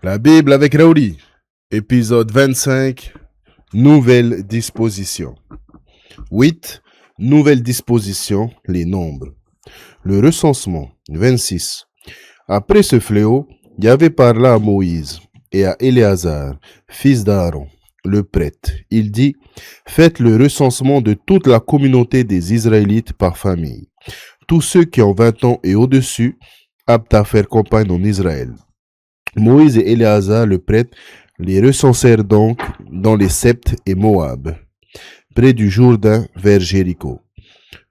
La Bible avec Raouli, épisode 25, nouvelles dispositions. 8. Nouvelles dispositions, les nombres. Le recensement, 26. Après ce fléau, Yahvé parla à Moïse et à Éléazar, fils d'Aaron, le prêtre. Il dit, faites le recensement de toute la communauté des Israélites par famille. Tous ceux qui ont 20 ans et au-dessus, aptes à faire campagne en Israël. Moïse et Éléazar, le prêtre, les recensèrent donc dans les Septes et Moab, près du Jourdain vers Jéricho.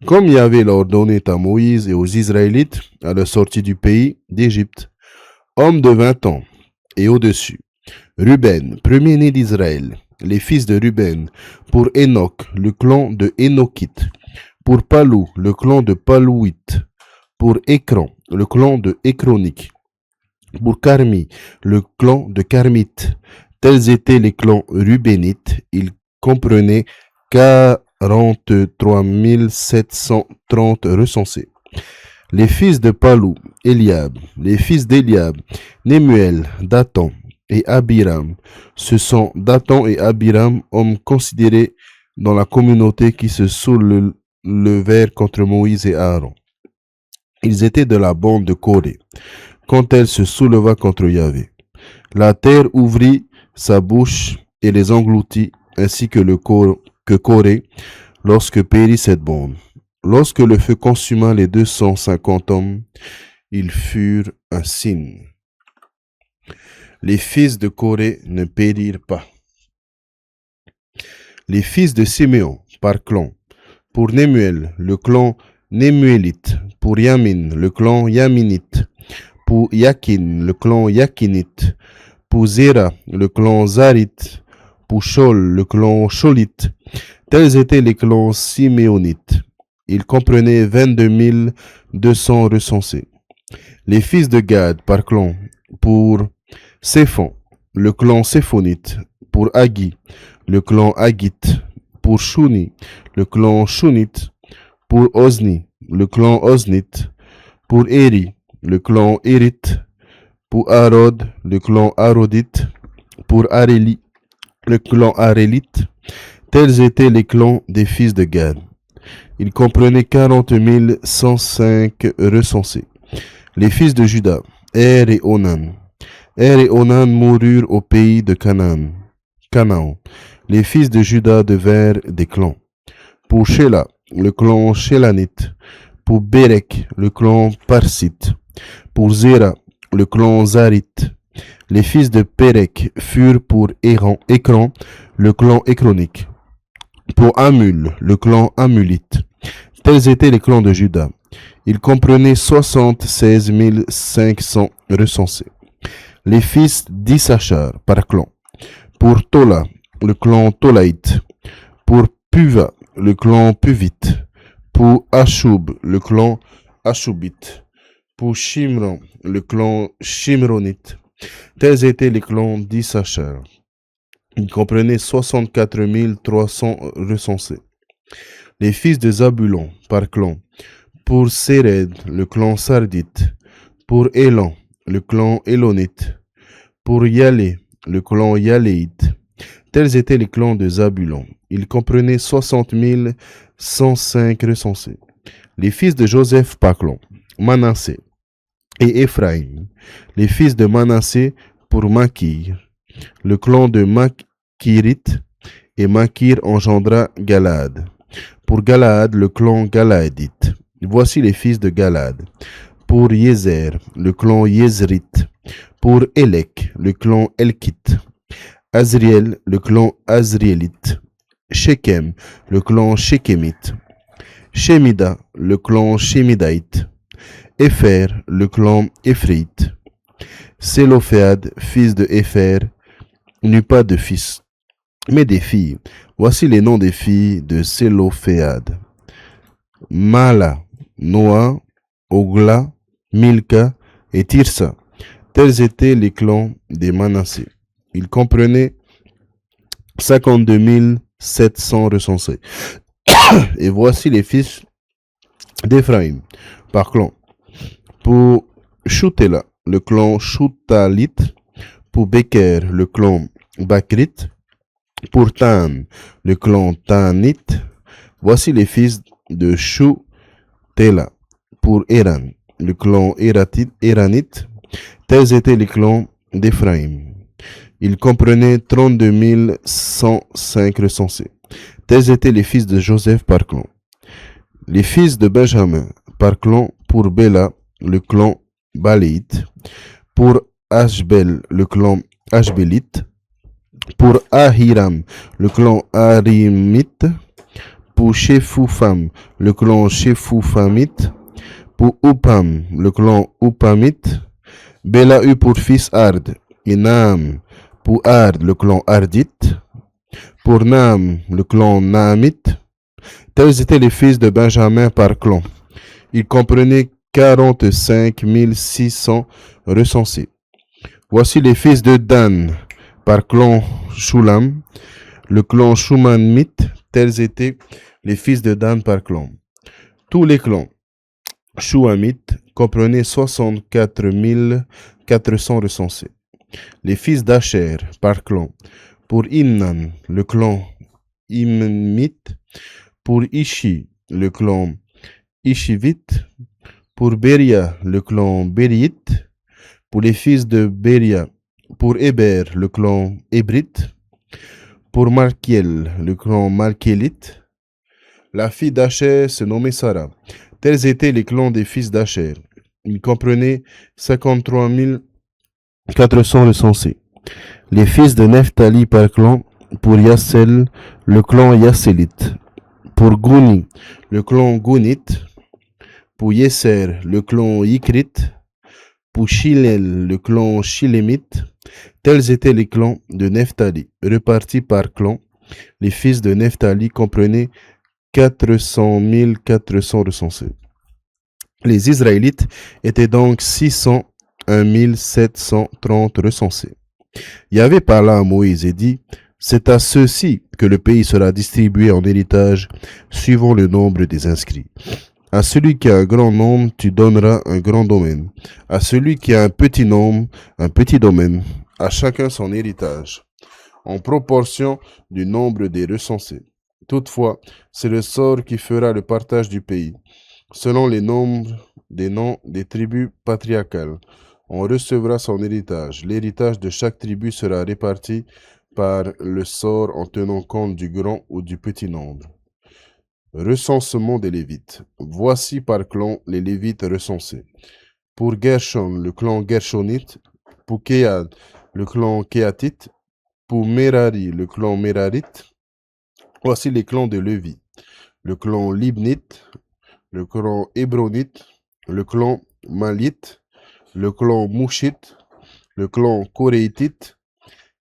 Comme Yahvé l'ordonnait à Moïse et aux Israélites à la sortie du pays d'Égypte, hommes de 20 ans et au-dessus. Ruben, premier-né d'Israël, les fils de Ruben, pour Enoch, le clan de Énochite, pour Palou, le clan de Palouite, pour Écran, le clan de Écronique, pour Carmi, le clan de Carmite. Tels étaient les clans rubénites. Ils comprenaient 43 730 recensés. Les fils de Palou, Eliab, les fils d'Eliab, Nemuel, Dathan et Abiram. Ce sont Dathan et Abiram, hommes considérés dans la communauté qui se soulevèrent contre Moïse et Aaron. Ils étaient de la bande de Corée quand elle se souleva contre Yahvé. La terre ouvrit sa bouche et les engloutit, ainsi que Corée, lorsque périt cette bande. Lorsque le feu consuma les 250 hommes, ils furent un signe. Les fils de Corée ne périrent pas. Les fils de Siméon, par clan, pour Nemuel, le clan Nemuélite, pour Yamin, le clan Yaminite, pour Yakin, le clan Yakinite, pour Zéra, le clan Zarite, pour Chol, le clan Cholite. Tels étaient les clans siméonites. Ils comprenaient 22 200 recensés. Les fils de Gad par clan, pour Séphon, le clan Séphonite, pour Agi, le clan Agite, pour Shuni, le clan Shunite, pour Ozni, le clan Oznite, pour Éri, le clan Érite, pour Arod, le clan Arodite, pour Aréli, le clan Arélite. Tels étaient les clans des fils de Gad. Ils comprenaient 40 105 recensés. Les fils de Juda, Er et Onan. Er et Onan moururent au pays de Canaan. Les fils de Juda devinrent des clans. Pour Shéla, le clan Shélanite. Pour Bérek, le clan Parsite. Pour Zéra, le clan Zarite. Les fils de Pérek furent pour Écran, le clan Écronique. Pour Amul, le clan Amulite. Tels étaient les clans de Juda. Ils comprenaient 76 500 recensés. Les fils d'Issachar par clan. Pour Tola, le clan Tolaïte. Pour Puva, le clan Puvite. Pour Ashub, le clan Ashubite. Pour Shimron, le clan Shimronite. Tels étaient les clans d'Issachar. Ils comprenaient 64 300 recensés. Les fils de Zabulon, par clan. Pour Séred, le clan Sardite. Pour Élan, le clan Élonite. Pour Yalé, le clan Yaléite. Tels étaient les clans de Zabulon. Ils comprenaient 60 105 recensés. Les fils de Joseph par clan. Manassé et Éphraïm. Les fils de Manassé pour Makir. Le clan de Makirite, et Makir engendra Galaad. Pour Galaad, le clan Galaadite. Voici les fils de Galaad. Pour Yézer, le clan Yézrite. Pour Élec, le clan Elkite. Azriel, le clan Azriélite. Shechem, le clan Shechémite. Shemida, le clan Shemidaïte. Épher, le clan Éphréite. Sélophéad, fils de Épher, n'eut pas de fils, mais des filles. Voici les noms des filles de Sélophéad. Mala, Noa, Ogla, Milka et Tirsa. Tels étaient les clans des Manassés. Ils comprenaient 52 700 recensés. Et voici les fils d'Éphraïm, par clan. Pour Shutela, le clan Shutalite. Pour Beker, le clan Bakrite. Pour Tan, le clan Tanite. Voici les fils de Shutela. Pour Eran, le clan Eranite. Tels étaient les clans d'Éphraïm. Ils comprenaient 32 105 recensés. Tels étaient les fils de Joseph par clan. Les fils de Benjamin par clan, pour Béla, le clan Baléite. Pour Ashbel, le clan Ashbélite. Pour Ahiram, le clan Arimite. Pour Shefoufam, le clan Shefoufamite. Pour Upam, le clan Upamite. Béla eut pour fils Ard, et Naam pour Ard, le clan Ardite. Pour Naam, le clan Naamite. Tels étaient les fils de Benjamin par clan. Ils comprenaient 45 600 recensés. Voici les fils de Dan par clan Shulam, le clan Shumanite. Tels étaient les fils de Dan par clan. Tous les clans Shuamites comprenaient 64 400 recensés. Les fils d'Asher par clan. Pour Imnan, le clan Imnite. Pour Ishi, le clan Ishivite. Pour Beria, le clan Bériite. Pour les fils de Beria. Pour Héber, le clan Hébrite. Pour Malkiel, le clan Malkielite. La fille d'Asher se nommait Sarah. Tels étaient les clans des fils d'Asher. Ils comprenaient 53 400 recensés. Les fils de Nephtali par clan. Pour Yassel, le clan Yasselite. Pour Gouni, le clan Gounite. Pour Yesser, le clan Yikrite. Pour Shilel, le clan Shilemite. Tels étaient les clans de Nephtali, repartis par clan. Les fils de Nephtali comprenaient 400 400 recensés. Les Israélites étaient donc 601 730 recensés. Yahvé parla à Moïse et dit, c'est à ceux-ci que le pays sera distribué en héritage, suivant le nombre des inscrits. À celui qui a un grand nombre, tu donneras un grand domaine. À celui qui a un petit nombre, un petit domaine. À chacun son héritage, en proportion du nombre des recensés. Toutefois, c'est le sort qui fera le partage du pays. Selon les nombres des noms des tribus patriarcales, on recevra son héritage. L'héritage de chaque tribu sera réparti par le sort en tenant compte du grand ou du petit nombre. Recensement des Lévites. Voici par clan les Lévites recensés. Pour Gershon, le clan Gershonite. Pour Kéad, le clan Kéatite. Pour Merari, le clan Merarite. Voici les clans de Lévi. Le clan Libnite, le clan Hébronite, le clan Malite, le clan Mouchite, le clan Koréitite.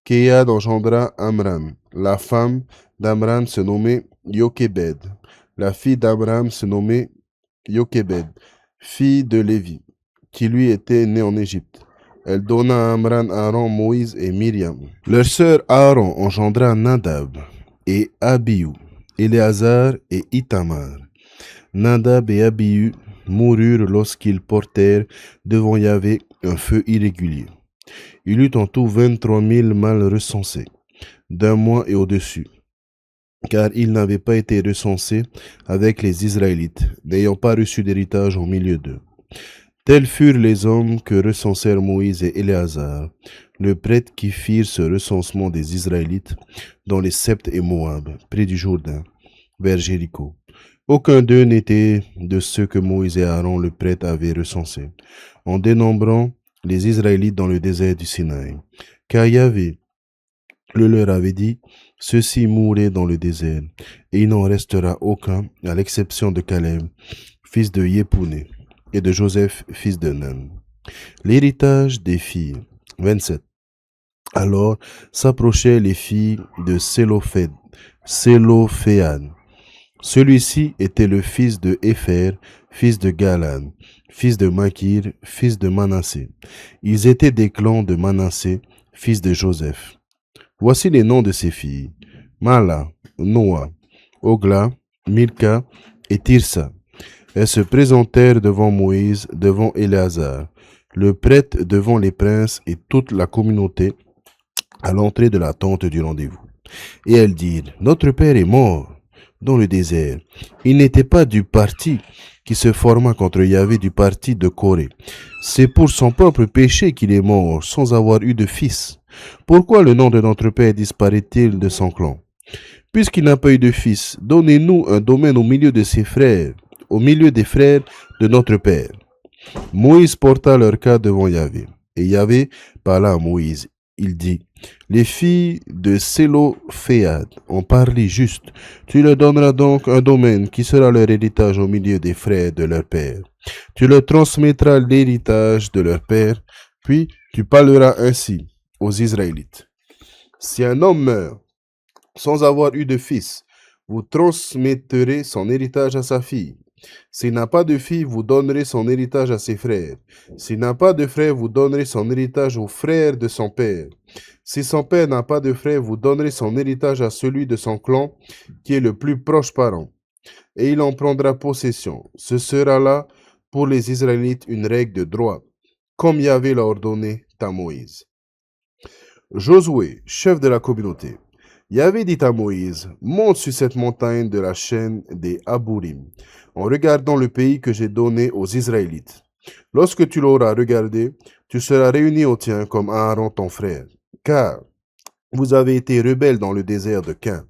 Kéad engendra Amram. La femme d'Amram se nommait Yokébed. La fille d'Amram se nommait Yokébed, fille de Lévi, qui lui était née en Égypte. Elle donna à Amram, Aaron, Moïse et Myriam. Leur sœur Aaron engendra Nadab et Abihu, Éléazar et Itamar. Nadab et Abihu moururent lorsqu'ils portèrent devant Yahvé un feu irrégulier. Il eut en tout 23 000 mâles recensés, d'un mois et au-dessus, car ils n'avaient pas été recensés avec les Israélites, n'ayant pas reçu d'héritage au milieu d'eux. Tels furent les hommes que recensèrent Moïse et Éléazar, le prêtre qui firent ce recensement des Israélites dans les Septes et Moab, près du Jourdain, vers Jéricho. Aucun d'eux n'était de ceux que Moïse et Aaron le prêtre avaient recensés, en dénombrant les Israélites dans le désert du Sinaï. Car Yahvé le leur avait dit, ceux-ci mourraient dans le désert, et il n'en restera aucun, à l'exception de Caleb, fils de Yépouné, et de Joseph, fils de Nun. L'héritage des filles. 27. Alors s'approchaient les filles de Sélophéad. Celui-ci était le fils de Épher, fils de Galad, fils de Makir, fils de Manassé. Ils étaient des clans de Manassé, fils de Joseph. Voici les noms de ses filles. Mala, Noa, Ogla, Milka et Tirsa. Elles se présentèrent devant Moïse, devant Éléazar. le prêtre devant les princes et toute la communauté à l'entrée de la tente du rendez-vous. Et elles dirent, notre père est mort dans le désert. Il n'était pas du parti qui se forma contre Yahvé du parti de Corée. C'est pour son propre péché qu'il est mort sans avoir eu de fils. Pourquoi le nom de notre père disparaît-il de son clan? Puisqu'il n'a pas eu de fils, donnez-nous un domaine au milieu de ses frères, au milieu des frères de notre père. Moïse porta leur cas devant Yahvé. Et Yahvé parla à Moïse. Il dit, les filles de Sélophéad ont parlé juste. Tu leur donneras donc un domaine qui sera leur héritage au milieu des frères de leur père. Tu leur transmettras l'héritage de leur père, puis tu parleras ainsi aux Israélites. Si un homme meurt sans avoir eu de fils, vous transmettrez son héritage à sa fille. S'il n'a pas de fille, vous donnerez son héritage à ses frères. S'il n'a pas de frère, vous donnerez son héritage aux frères de son père. Si son père n'a pas de frère, vous donnerez son héritage à celui de son clan, qui est le plus proche parent. Et il en prendra possession. Ce sera là, pour les Israélites, une règle de droit, comme Yahvé l'a ordonné à Moïse. Josué, chef de la communauté. Yahvé dit à Moïse, monte sur cette montagne de la chaîne des Abourim, en regardant le pays que j'ai donné aux Israélites. Lorsque tu l'auras regardé, tu seras réuni au tien comme Aaron ton frère, car vous avez été rebelles dans le désert de Cain.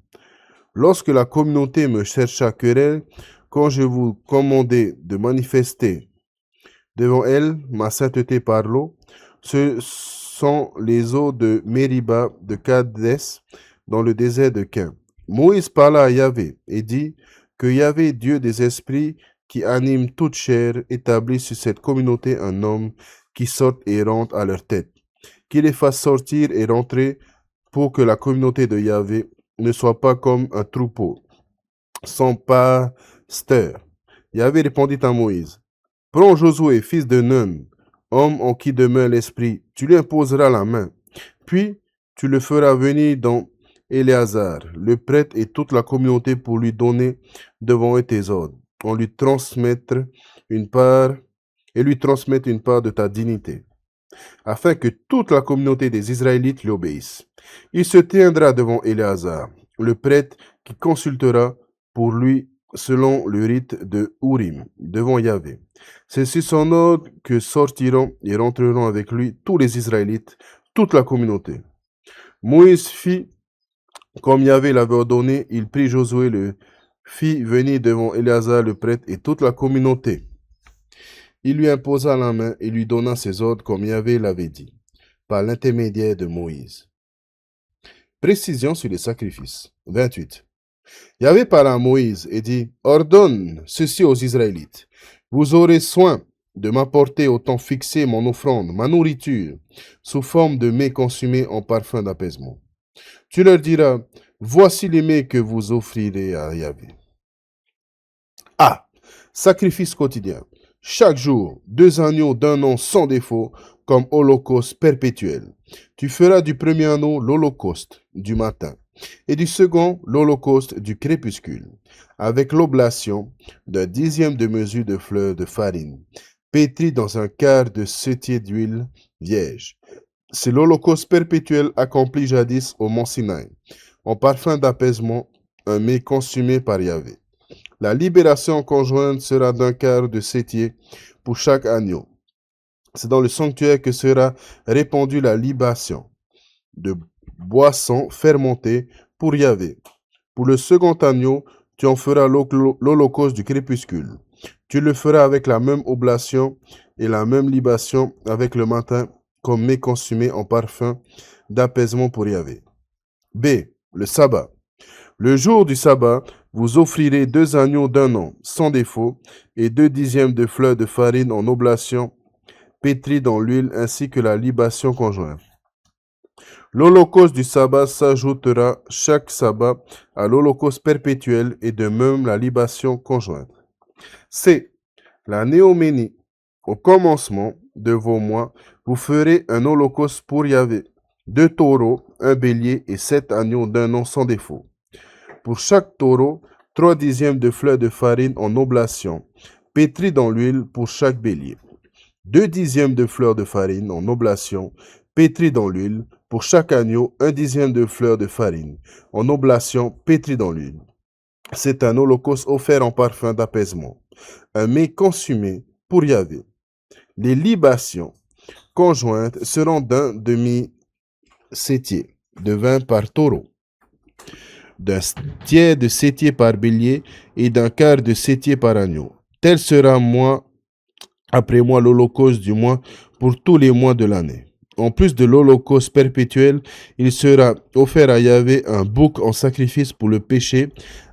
Lorsque la communauté me chercha querelle, quand je vous commandai de manifester devant elle ma sainteté par l'eau, ce sont les eaux de Mériba, de Kadès, dans le désert de Cain. Moïse parla à Yahvé et dit que Yahvé, Dieu des esprits, qui anime toute chair, établit sur cette communauté un homme qui sorte et rentre à leur tête, qu'il les fasse sortir et rentrer pour que la communauté de Yahvé ne soit pas comme un troupeau, sans pasteur. Yahvé répondit à Moïse, prends Josué, fils de Nun, homme en qui demeure l'esprit, tu lui imposeras la main, puis tu le feras venir dans Éléazar, le prêtre et toute la communauté pour lui donner devant eux tes ordres, on lui transmettre une part de ta dignité, afin que toute la communauté des Israélites lui obéisse. Il se tiendra devant Éléazar, le prêtre qui consultera pour lui selon le rite de Urim, devant Yahvé. C'est sur son ordre que sortiront et rentreront avec lui tous les Israélites, toute la communauté. Moïse fit comme Yahvé l'avait ordonné, il prit Josué, le fit venir devant Éléazar le prêtre et toute la communauté. Il lui imposa la main et lui donna ses ordres comme Yahvé l'avait dit, par l'intermédiaire de Moïse. Précision sur les sacrifices. 28. Yahvé parla à Moïse et dit, ordonne ceci aux Israélites. Vous aurez soin de m'apporter au temps fixé mon offrande, ma nourriture, sous forme de mets consumés en parfum d'apaisement. Tu leur diras, voici les mets que vous offrirez à Yahvé. A. Sacrifice quotidien. Chaque jour, 2 agneaux d'un an sans défaut, comme holocauste perpétuel. Tu feras du premier anneau l'holocauste du matin, et du second l'holocauste du crépuscule, avec l'oblation d'un 10e de mesure de fleur de farine, pétrie dans un quart de setier d'huile vierge. C'est l'holocauste perpétuel accompli jadis au mont Sinaï, en parfum d'apaisement, un mets consumé par Yahvé. La libération conjointe sera d'un quart de setier pour chaque agneau. C'est dans le sanctuaire que sera répandue la libation de boisson fermentée pour Yahvé. Pour le second agneau, tu en feras l'holocauste du crépuscule. Tu le feras avec la même oblation et la même libation avec le matin comme mets consumé en parfum d'apaisement pour Yahvé. B. Le sabbat. Le jour du sabbat, vous offrirez 2 agneaux d'un an, sans défaut, et 2/10 de fleurs de farine en oblation, pétrie dans l'huile, ainsi que la libation conjointe. L'holocauste du sabbat s'ajoutera chaque sabbat à l'holocauste perpétuel et de même la libation conjointe. C. La néoménie. Au commencement de vos mois, vous ferez un holocauste pour Yahvé, 2 taureaux, 1 bélier et 7 agneaux d'un an sans défaut. Pour chaque taureau, 3/10 de fleurs de farine en oblation, pétrie dans l'huile pour chaque bélier. 2 dixièmes de fleur de farine en oblation, pétrie dans l'huile. Pour chaque agneau, 1 dixième de fleur de farine en oblation, pétrie dans l'huile. C'est un holocauste offert en parfum d'apaisement, un mets consumé pour Yahvé. Les libations conjointes seront d'un demi-sétier de vin par taureau, d'un tiers de sétier par bélier et d'un quart de sétier par agneau. Tel sera mois après mois l'holocauste du mois pour tous les mois de l'année. En plus de l'holocauste perpétuel, il sera offert à Yahvé un bouc en sacrifice pour le péché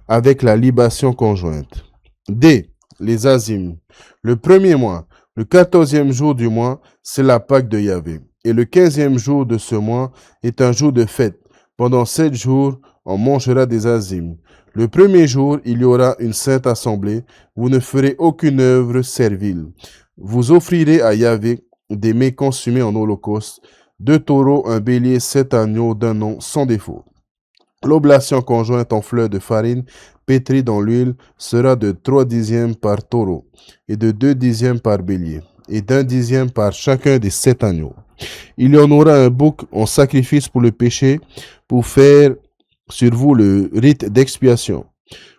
avec la libation conjointe. D. Les Azim. Le premier mois, le 14e jour du mois, c'est la Pâque de Yahvé. Et le 15e jour de ce mois est un jour de fête. Pendant 7 jours, on mangera des Azim. Le premier jour, il y aura une sainte assemblée. Vous ne ferez aucune œuvre servile. Vous offrirez à Yahvé des mets consumés en holocauste, 2 taureaux, un bélier, 7 agneaux d'un an sans défaut. L'oblation conjointe en fleur de farine pétrie dans l'huile sera de 3 dixièmes par taureau et de 2 dixièmes par bélier et d'1 dixième par chacun des 7 agneaux. Il y en aura un bouc en sacrifice pour le péché pour faire sur vous le rite d'expiation.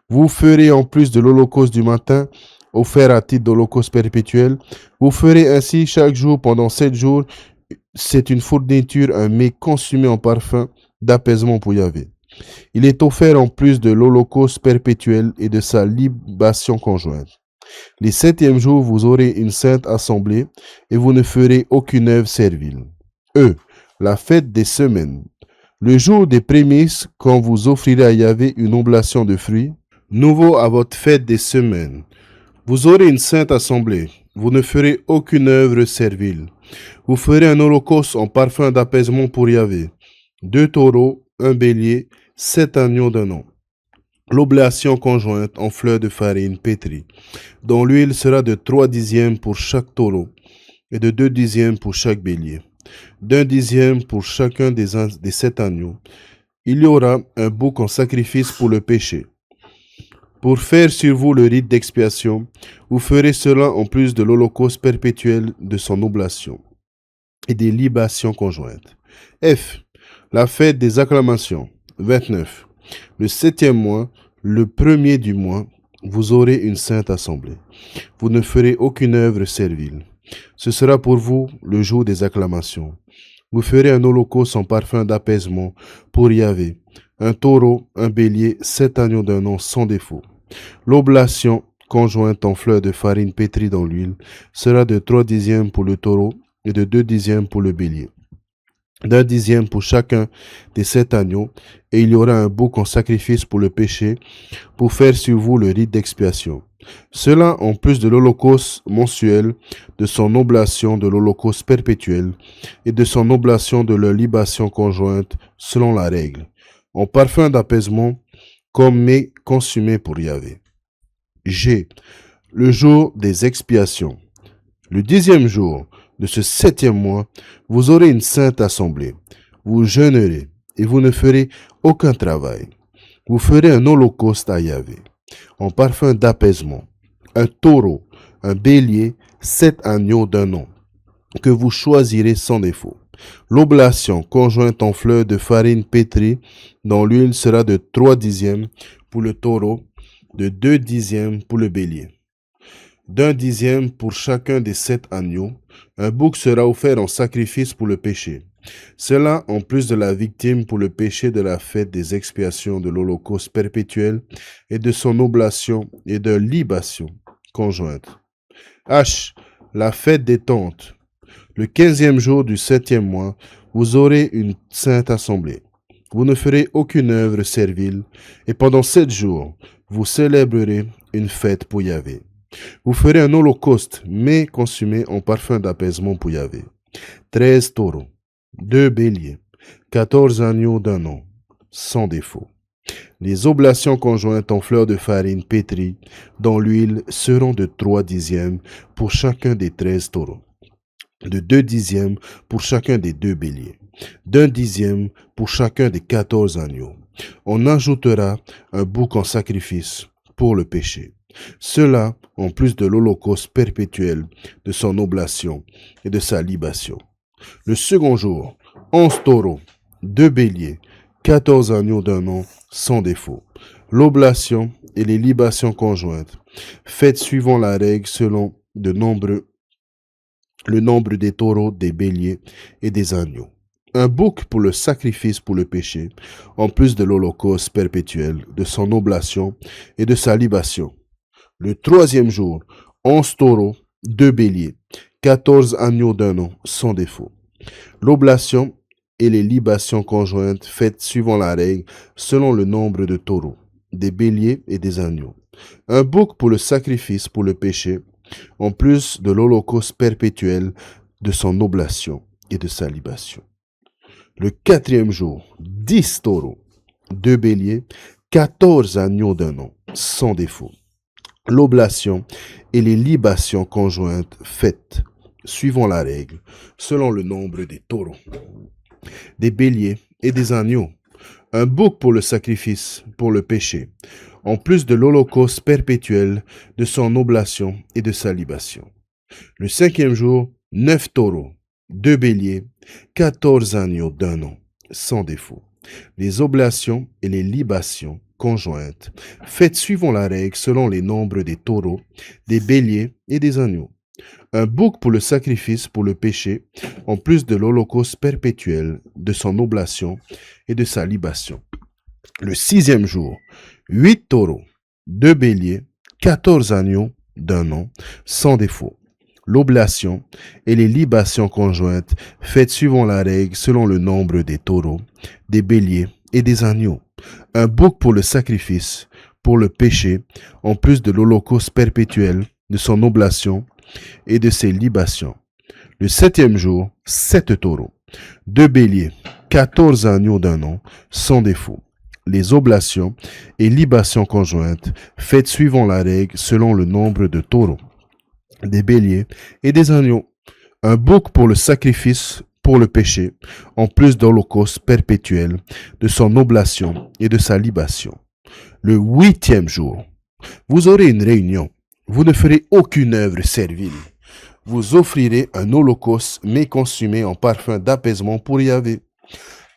Vous ferez en plus de l'holocauste du matin offert à titre d'holocauste perpétuel. Vous ferez ainsi chaque jour pendant 7 jours. C'est une fourniture, un mets consumé en parfum d'apaisement pour Yahvé. Il est offert en plus de l'holocauste perpétuel et de sa libation conjointe. Les 7e jours, vous aurez une sainte assemblée et vous ne ferez aucune œuvre servile. E. La fête des semaines. Le jour des prémices, quand vous offrirez à Yahvé une oblation de fruits, nouveau à votre fête des semaines. Vous aurez une sainte assemblée. Vous ne ferez aucune œuvre servile. Vous ferez un holocauste en parfum d'apaisement pour Yahvé. 2 taureaux, un bélier, 7 agneaux d'un an. L'oblation conjointe en fleur de farine pétrie, dont l'huile sera de 3 dixièmes pour chaque taureau et de 2 dixièmes pour chaque bélier, d'1 dixième pour chacun des 7 agneaux. Il y aura un bouc en sacrifice pour le péché. Pour faire sur vous le rite d'expiation, vous ferez cela en plus de l'holocauste perpétuel de son oblation et des libations conjointes. F. La fête des acclamations. 29. Le 7e mois, le premier du mois, vous aurez une sainte assemblée. Vous ne ferez aucune œuvre servile. Ce sera pour vous le jour des acclamations. Vous ferez un holocauste en parfum d'apaisement pour Yahvé, un taureau, un bélier, 7 agneaux d'un an sans défaut. L'oblation conjointe en fleur de farine pétrie dans l'huile sera de 3 dixièmes pour le taureau et de 2 dixièmes pour le bélier, d'1 dixième pour chacun des 7 agneaux, et il y aura un bouc en sacrifice pour le péché, pour faire sur vous le rite d'expiation. Cela en plus de l'holocauste mensuel, de son oblation, de l'holocauste perpétuel, et de son oblation de leur libation conjointe, selon la règle, en parfum d'apaisement, comme mets consumé pour Yahvé. G. Le jour des expiations. Le 10e jour de ce 7e mois, vous aurez une sainte assemblée. Vous jeûnerez et vous ne ferez aucun travail. Vous ferez un holocauste à Yahvé, en parfum d'apaisement, un taureau, un bélier, 7 agneaux d'un an, que vous choisirez sans défaut. L'oblation conjointe en fleur de farine pétrie dans l'huile sera de 3 dixièmes pour le taureau, de 2 dixièmes pour le bélier, d'1 dixième pour chacun des 7 agneaux. Un bouc sera offert en sacrifice pour le péché. Cela en plus de la victime pour le péché de la fête des expiations de l'holocauste perpétuel et de son oblation et de libation conjointe. H. La fête des tentes. Le 15e jour du 7e mois, vous aurez une sainte assemblée. Vous ne ferez aucune œuvre servile, et pendant 7 jours, vous célébrerez une fête pour Yahvé. Vous ferez un holocauste, mais consumé en parfum d'apaisement pour Yahvé. 13 taureaux, 2 béliers, 14 agneaux d'un an, sans défaut. Les oblations conjointes en fleur de farine pétrie dans l'huile seront de 3 dixièmes pour chacun des 13 taureaux, de 2 dixièmes pour chacun des 2 béliers, d'1 dixième pour chacun des 14 agneaux. On ajoutera un bouc en sacrifice pour le péché. Cela en plus de l'holocauste perpétuel, de son oblation et de sa libation. Le second jour, 11 taureaux, 2 béliers, 14 agneaux d'un an sans défaut. L'oblation et les libations conjointes, faites suivant la règle selon le nombre des taureaux, des béliers et des agneaux. Un bouc pour le sacrifice pour le péché, en plus de l'holocauste perpétuel, de son oblation et de sa libation. Le troisième jour, 11 taureaux, 2 béliers, 14 agneaux d'un an sans défaut. L'oblation et les libations conjointes faites suivant la règle selon le nombre de taureaux, des béliers et des agneaux. Un bouc pour le sacrifice pour le péché, en plus de l'holocauste perpétuel, de son oblation et de sa libation. Le quatrième jour, 10 taureaux, 2 béliers, 14 agneaux d'un an sans défaut. L'oblation et les libations conjointes faites suivant la règle, selon le nombre des taureaux, des béliers et des agneaux. Un bouc pour le sacrifice, pour le péché, en plus de l'holocauste perpétuel, de son oblation et de sa libation. Le cinquième jour, 9 taureaux, 2 béliers, 14 agneaux d'un an, sans défaut. Les oblations et les libations conjointes, faites suivant la règle selon les nombres des taureaux, des béliers et des agneaux. Un bouc pour le sacrifice pour le péché, en plus de l'holocauste perpétuel, de son oblation et de sa libation. Le sixième jour, 8 taureaux, 2 béliers, 14 agneaux d'un an, sans défaut. L'oblation et les libations conjointes, faites suivant la règle selon le nombre des taureaux, des béliers et des agneaux. Un bouc pour le sacrifice, pour le péché, en plus de l'holocauste perpétuel, de son oblation et de ses libations. Le septième jour, 7 taureaux, 2 béliers, 14 agneaux d'un an, sans défaut. Les oblations et libations conjointes, faites suivant la règle selon le nombre de taureaux, des béliers et des agneaux. Un bouc pour le sacrifice, pour le péché, en plus d'holocauste perpétuel, de son oblation et de sa libation. Le huitième jour, vous aurez une réunion. Vous ne ferez aucune œuvre servile. Vous offrirez un holocauste mais consumé en parfum d'apaisement pour Yahvé.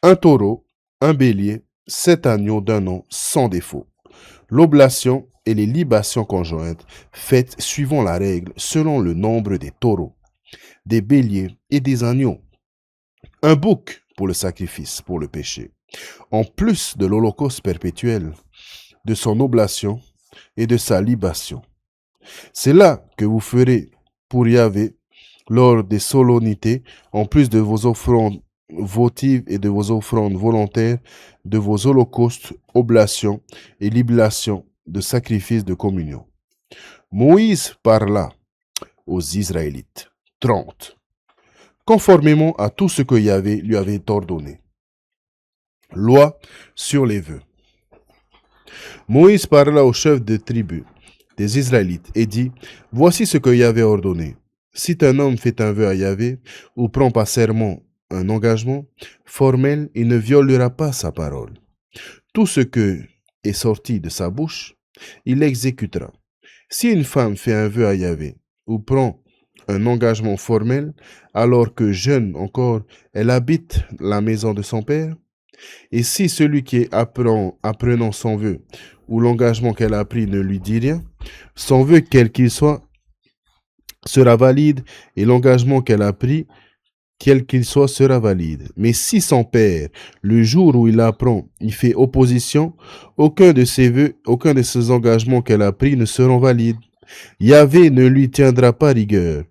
Un taureau, un bélier, 7 agneaux d'un an sans défaut. L'oblation et les libations conjointes, faites suivant la règle selon le nombre des taureaux, des béliers et des agneaux. Un bouc pour le sacrifice, pour le péché, en plus de l'holocauste perpétuel, de son oblation et de sa libation. C'est là que vous ferez pour Yahvé lors des solennités, en plus de vos offrandes votives et de vos offrandes volontaires, de vos holocaustes, oblations et libations de sacrifices de communion. Moïse parla aux Israélites. 30. Conformément à tout ce que Yahvé lui avait ordonné. Loi sur les vœux. Moïse parla aux chefs de tribus des Israélites et dit, voici ce que Yahvé a ordonné. Si un homme fait un vœu à Yahvé ou prend par serment un engagement formel, il ne violera pas sa parole. Tout ce que est sorti de sa bouche, il l'exécutera. Si une femme fait un vœu à Yahvé ou prend un engagement formel, alors que jeune encore, elle habite la maison de son père, et si celui qui est apprenant son vœu ou l'engagement qu'elle a pris ne lui dit rien, son vœu quel qu'il soit sera valide et l'engagement qu'elle a pris quel qu'il soit sera valide. Mais si son père, le jour où il apprend, il fait opposition, aucun de ses vœux, aucun de ses engagements qu'elle a pris ne seront valides. Yahvé ne lui tiendra pas rigueur,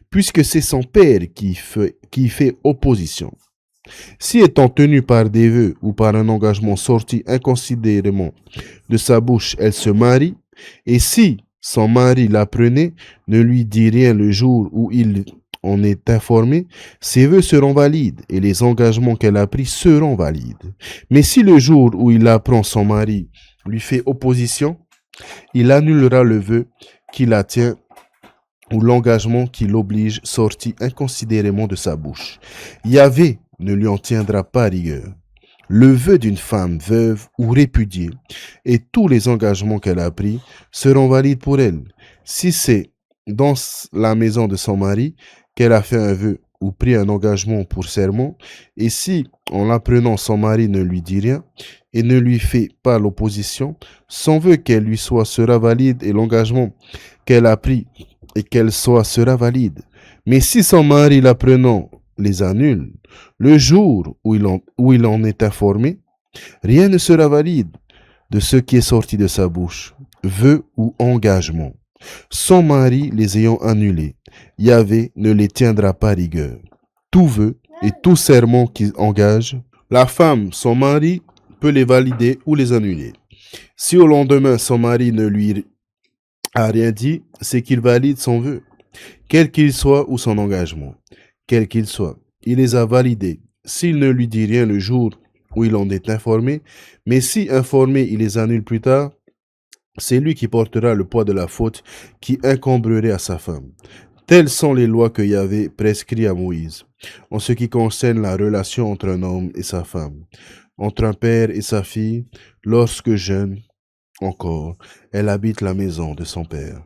puisque c'est son père qui fait opposition. Si étant tenue par des vœux ou par un engagement sorti inconsidérément de sa bouche, elle se marie, et si son mari l'apprenait, ne lui dit rien le jour où il en est informé, ses vœux seront valides et les engagements qu'elle a pris seront valides. Mais si le jour où il apprend son mari lui fait opposition, il annulera le vœu qui la tient ou l'engagement qui l'oblige sorti inconsidérément de sa bouche. Yahvé ne lui en tiendra pas rigueur. le vœu d'une femme veuve ou répudiée et tous les engagements qu'elle a pris seront valides pour elle. Si c'est dans la maison de son mari qu'elle a fait un vœu ou pris un engagement pour serment, et si, en l'apprenant, son mari ne lui dit rien et ne lui fait pas l'opposition, son vœu qu'elle lui soit sera valide et l'engagement qu'elle a pris et qu'elle soit sera valide. Mais si son mari l'apprenant les annule, le jour où il en est informé, rien ne sera valide de ce qui est sorti de sa bouche, vœu ou engagement. Son mari les ayant annulés, Yahvé ne les tiendra pas rigueur. Tout vœu et tout serment qui engage, la femme, son mari, peut les valider ou les annuler. Si au lendemain son mari ne lui a rien dit, c'est qu'il valide son vœu, quel qu'il soit ou son engagement, quel qu'il soit. Il les a validés. S'il ne lui dit rien le jour où il en est informé, mais si informé, il les annule plus tard, c'est lui qui portera le poids de la faute qui incomberait à sa femme. Telles sont les lois que Yahvé prescrit à Moïse, en ce qui concerne la relation entre un homme et sa femme, entre un père et sa fille, lorsque jeune encore, elle habite la maison de son père.